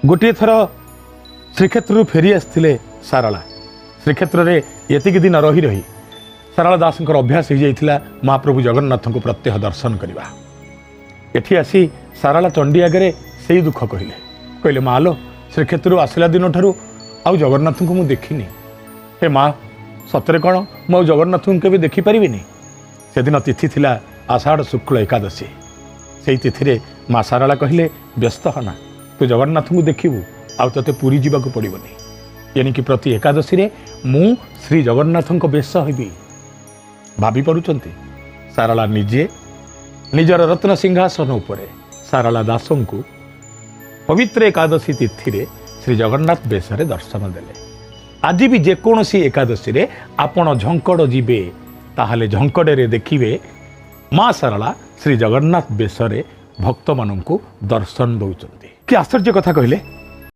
गोटे थर श्रीक्षेत्र फेरी आसते सारला श्रीक्षेत्र में एतिक दिन रही रही सारला दास अभ्यास हो जाता महाप्रभु जगन्नाथ को प्रत्यह दर्शन करवा। एठी आसी सारला चंडी आगे से दुख कहले कहले माँ लो श्रीक्षेत्र आसला दिन ठारू आउ जगन्नाथ को मुझे देखनी। हे माँ सतरे कौन मु जगन्नाथ को केवे देखिपारि से दिन तिथि थिला आषाढ़ शुक्ल एकादशी। से तिथि माँ सारला कहले व्यस्त होना तू जगन्नाथ को देखू आउ ते पुरी जावाक पड़ोनी यानी प्रति एकादशी रे मु श्री जगन्नाथ बेश हेबी। भाभी पारुचंती सारला निजे निजर रत्न सिंहासन उपरे सारला दास को पवित्र एकादशी तिथि रे श्री जगन्नाथ बेश दर्शन देले। आज भी जेकोसी एकादशी रे आपण झंकड़ जीवे ताहले झंकड़े देखिए माँ सारला श्री जगन्नाथ बेश भक्त मानू दर्शन दौरान। कि आश्चर्य कथा कहले